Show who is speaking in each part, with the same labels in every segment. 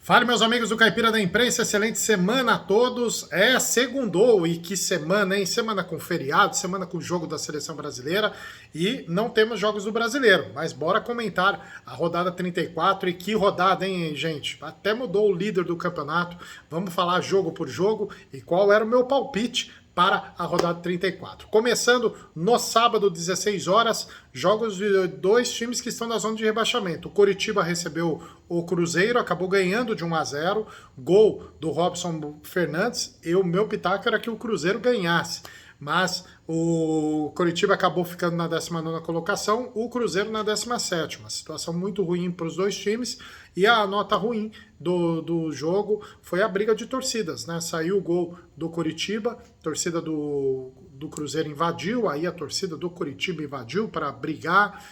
Speaker 1: Fala, meus amigos do Caipira da Imprensa, excelente semana a todos. Segundou, e que semana, hein? Semana com feriado, semana com jogo da Seleção Brasileira e não temos jogos do Brasileiro, mas bora comentar a rodada 34 e que rodada, hein, gente? Até mudou o líder do campeonato, vamos falar jogo por jogo e qual era o meu palpite para a rodada 34. Começando no sábado, 16 horas, jogos de dois times que estão na zona de rebaixamento. O Coritiba recebeu o Cruzeiro, acabou ganhando de 1-0, gol do Robson Fernandes, e o meu pitaco era que o Cruzeiro ganhasse. Mas o Coritiba acabou ficando na 19ª colocação, o Cruzeiro na 17ª. Situação muito ruim para os dois times. E a nota ruim do jogo foi a briga de torcidas, né? Saiu o gol do Coritiba, a torcida do Cruzeiro invadiu, aí a torcida do Coritiba invadiu para brigar.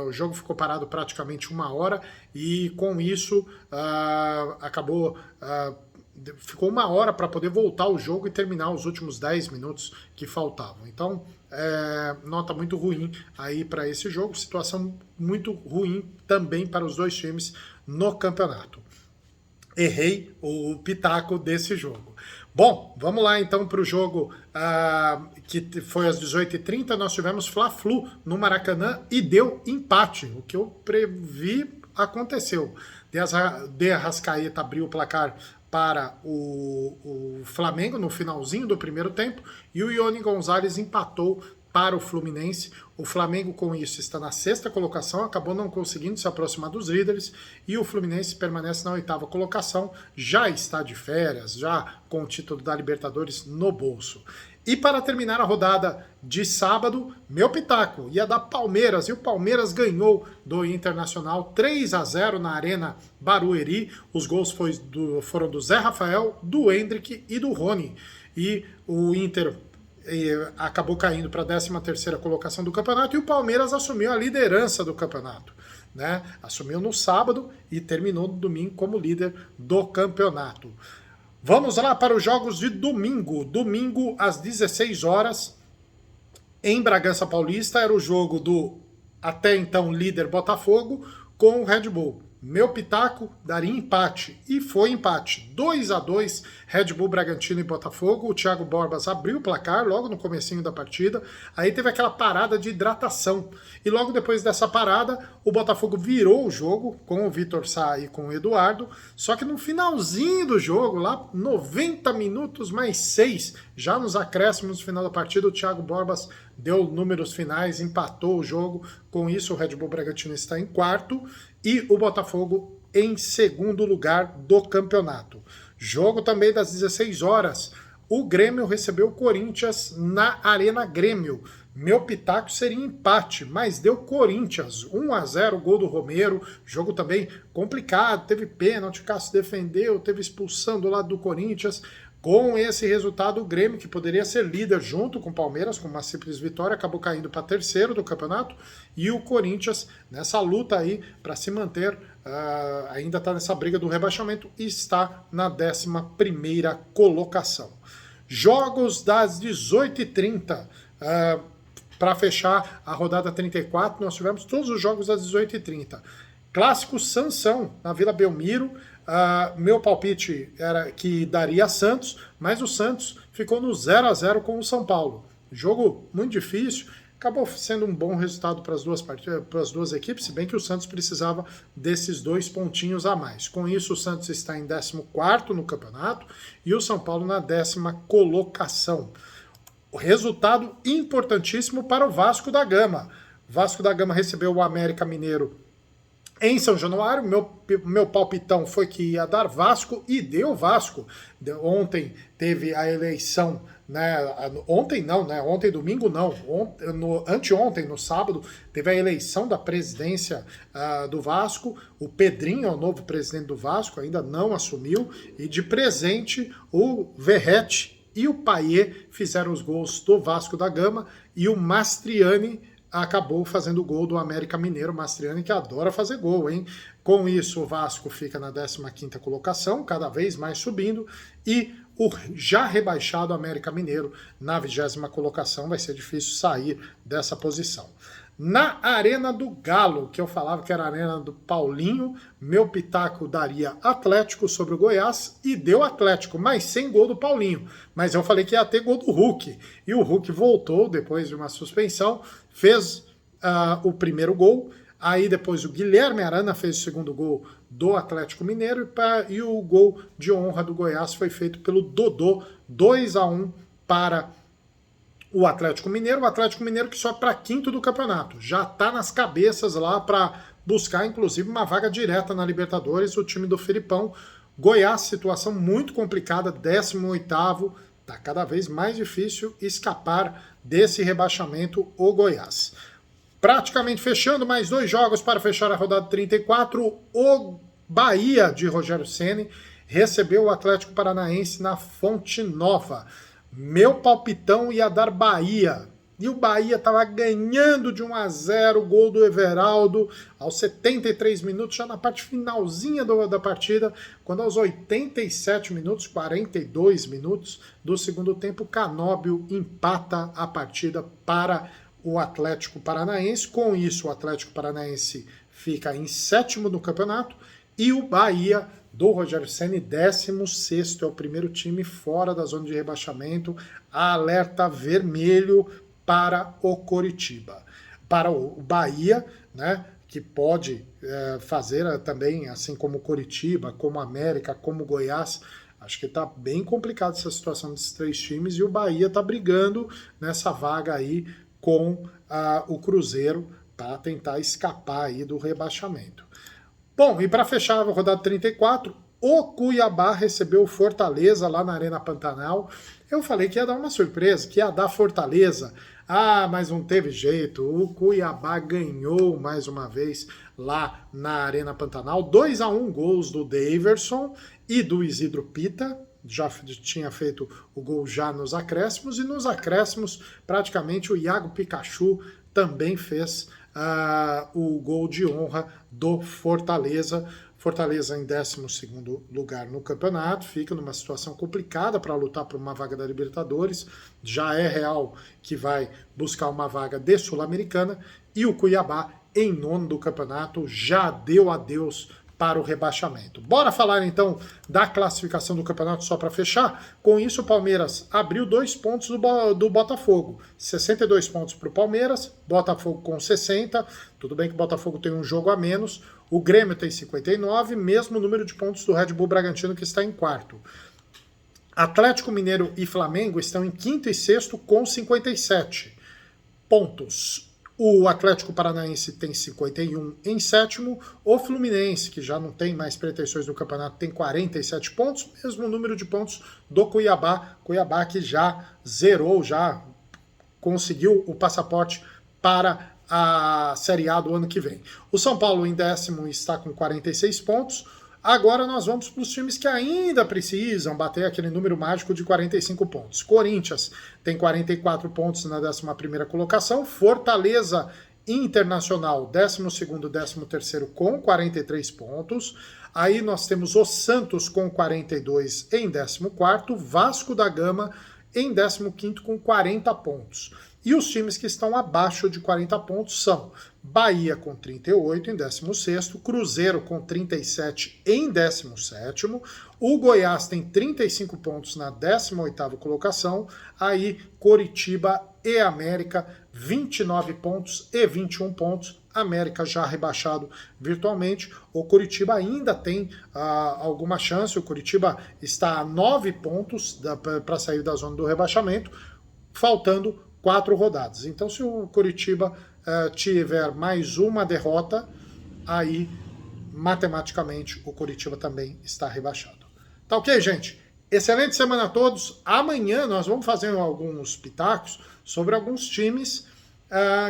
Speaker 1: O jogo ficou parado praticamente 1 hora e com isso acabou... ficou 1 hora para poder voltar o jogo e terminar os últimos 10 minutos que faltavam. Então, nota muito ruim aí para esse jogo, situação muito ruim também para os dois times no campeonato. Errei o pitaco desse jogo. Bom, vamos lá então para o jogo que foi às 18h30, nós tivemos Fla-Flu no Maracanã e deu empate. O que eu previ aconteceu. De Arrascaeta abriu o placar para o Flamengo no finalzinho do primeiro tempo e o Ione Gonzalez empatou para o Fluminense. O Flamengo com isso está na 6ª colocação, acabou não conseguindo se aproximar dos líderes e o Fluminense permanece na 8ª colocação, já está de férias, já com o título da Libertadores no bolso. E para terminar a rodada de sábado, meu pitaco ia dar Palmeiras, e o Palmeiras ganhou do Internacional 3-0 na Arena Barueri. Os gols foram do Zé Rafael, do Hendrick e do Rony. E o Inter acabou caindo para a 13ª colocação do campeonato e o Palmeiras assumiu a liderança do campeonato, né? Assumiu no sábado e terminou no domingo como líder do campeonato. Vamos lá para os jogos de domingo. Domingo, às 16 horas, em Bragança Paulista, era o jogo do até então líder Botafogo com o Red Bull. Meu pitaco daria empate, e foi empate, 2-2, Red Bull, Bragantino e Botafogo. O Thiago Borbas abriu o placar logo no comecinho da partida, aí teve aquela parada de hidratação, e logo depois dessa parada, o Botafogo virou o jogo com o Vitor Sá e com o Eduardo, só que no finalzinho do jogo, lá 90 minutos mais 6, já nos acréscimos no final da partida, o Thiago Borbas deu números finais, empatou o jogo. Com isso, o Red Bull Bragantino está em quarto e o Botafogo em segundo lugar do campeonato. Jogo também das 16 horas. O Grêmio recebeu o Corinthians na Arena Grêmio. Meu pitaco seria empate, mas deu Corinthians, 1-0, gol do Romero. Jogo também complicado, teve pênalti, Cássio defendeu, teve expulsão do lado do Corinthians. Com esse resultado, o Grêmio, que poderia ser líder junto com o Palmeiras, com uma simples vitória, acabou caindo para terceiro do campeonato. E o Corinthians, nessa luta aí para se manter, ainda está nessa briga do rebaixamento e está na 11ª colocação. Jogos das 18h30. Para fechar a rodada 34, nós tivemos todos os jogos das 18h30. Clássico Sansão, na Vila Belmiro. Meu palpite era que daria Santos, mas o Santos ficou no 0-0 com o São Paulo. Jogo muito difícil, acabou sendo um bom resultado para as duas equipes, se bem que o Santos precisava desses 2 pontinhos a mais. Com isso, o Santos está em 14º no campeonato e o São Paulo na 10ª colocação. O resultado importantíssimo para o Vasco da Gama. O Vasco da Gama recebeu o América Mineiro em São Januário. Meu palpitão foi que ia dar Vasco e deu Vasco. Ontem teve a eleição, né? Ontem não, né? Ontem domingo não. Anteontem, no sábado, teve a eleição da presidência do Vasco. O Pedrinho é o novo presidente do Vasco, ainda não assumiu. E de presente, o Verratti e o Payet fizeram os gols do Vasco da Gama e o Mastriani acabou fazendo o gol do América Mineiro. Mastriani, que adora fazer gol, hein? Com isso, o Vasco fica na 15ª colocação, cada vez mais subindo, e o já rebaixado América Mineiro na 20ª colocação. Vai ser difícil sair dessa posição. Na Arena do Galo, que eu falava que era a Arena do Paulinho, meu pitaco daria Atlético sobre o Goiás e deu Atlético, mas sem gol do Paulinho. Mas eu falei que ia ter gol do Hulk. E o Hulk voltou depois de uma suspensão, fez o primeiro gol. Aí depois o Guilherme Arana fez o segundo gol do Atlético Mineiro e o gol de honra do Goiás foi feito pelo Dodô, 2-1 para o Atlético Mineiro que só para quinto do campeonato, já está nas cabeças lá para buscar inclusive uma vaga direta na Libertadores, o time do Filipão. Goiás, situação muito complicada, 18º, está cada vez mais difícil escapar desse rebaixamento o Goiás. Praticamente fechando, mais 2 jogos para fechar a rodada 34, o Bahia de Rogério Ceni recebeu o Atlético Paranaense na Fonte Nova. Meu palpitão ia dar Bahia. E o Bahia estava ganhando de 1-0, gol do Everaldo, aos 73 minutos, já na parte finalzinha da partida, quando aos 87 minutos, 42 minutos do segundo tempo, Canóbio empata a partida para o Atlético Paranaense. Com isso, o Atlético Paranaense fica em 7º no campeonato e o Bahia do Rogério Ceni, 16º, é o primeiro time fora da zona de rebaixamento, alerta vermelho para o Coritiba. Para o Bahia, né, que pode fazer também, assim como o Coritiba, como o América, como o Goiás, acho que está bem complicada essa situação desses 3 times e o Bahia está brigando nessa vaga aí com o Cruzeiro para tentar escapar aí do rebaixamento. Bom, e para fechar a rodada 34, o Cuiabá recebeu o Fortaleza lá na Arena Pantanal. Eu falei que ia dar uma surpresa, que ia dar Fortaleza. Mas não teve jeito. O Cuiabá ganhou mais uma vez lá na Arena Pantanal. 2-1, gols do Daverson e do Isidro Pita. Já tinha feito o gol já nos acréscimos. E nos acréscimos, praticamente, o Iago Pikachu também fez o gol de honra do Fortaleza. Fortaleza em 12º lugar no campeonato, fica numa situação complicada para lutar por uma vaga da Libertadores, já é real que vai buscar uma vaga de Sul-Americana, e o Cuiabá em 9º do campeonato já deu adeus para o rebaixamento. Bora falar então da classificação do campeonato só para fechar. Com isso o Palmeiras abriu 2 pontos do Botafogo. 62 pontos para o Palmeiras, Botafogo com 60. Tudo bem que o Botafogo tem um jogo a menos. O Grêmio tem 59, mesmo número de pontos do Red Bull Bragantino que está em 4º. Atlético Mineiro e Flamengo estão em 5º e 6º com 57 pontos. O Atlético Paranaense tem 51 em 7º, o Fluminense, que já não tem mais pretensões no campeonato, tem 47 pontos, mesmo número de pontos do Cuiabá, Cuiabá que já zerou, já conseguiu o passaporte para a Série A do ano que vem. O São Paulo em 10º está com 46 pontos. Agora nós vamos para os times que ainda precisam bater aquele número mágico de 45 pontos. Corinthians tem 44 pontos na 11ª colocação. Fortaleza Internacional, 12º, 13º com 43 pontos. Aí nós temos o Santos com 42 em 14º. Vasco da Gama em 15º com 40 pontos. E os times que estão abaixo de 40 pontos são Bahia com 38 em 16º, Cruzeiro com 37 em 17º, o Goiás tem 35 pontos na 18ª colocação, aí Coritiba e América 29 pontos e 21 pontos, América já rebaixado virtualmente, o Coritiba ainda tem alguma chance, o Coritiba está a 9 pontos para sair da zona do rebaixamento, faltando 4 rodadas. Então, se o Coritiba tiver mais uma derrota, aí, matematicamente, o Coritiba também está rebaixado. Tá ok, gente? Excelente semana a todos. Amanhã nós vamos fazer alguns pitacos sobre alguns times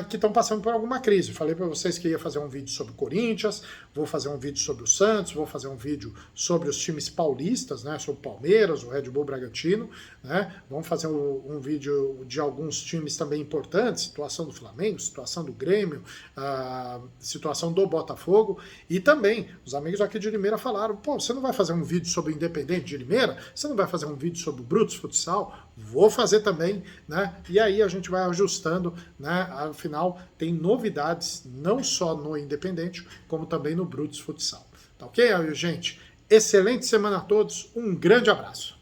Speaker 1: que estão passando por alguma crise. Falei para vocês que ia fazer um vídeo sobre o Corinthians, vou fazer um vídeo sobre o Santos, vou fazer um vídeo sobre os times paulistas, né, sobre o Palmeiras, o Red Bull Bragantino, né, vamos fazer um vídeo de alguns times também importantes, situação do Flamengo, situação do Grêmio, situação do Botafogo, e também os amigos aqui de Limeira falaram, pô, você não vai fazer um vídeo sobre o Independente de Limeira? Você não vai fazer um vídeo sobre o Brutus Futsal? vou fazer também, né? E aí a gente vai ajustando, né? Afinal, tem novidades não só no Independente, como também no Brutus Futsal. Tá ok, gente? Excelente semana a todos, um grande abraço.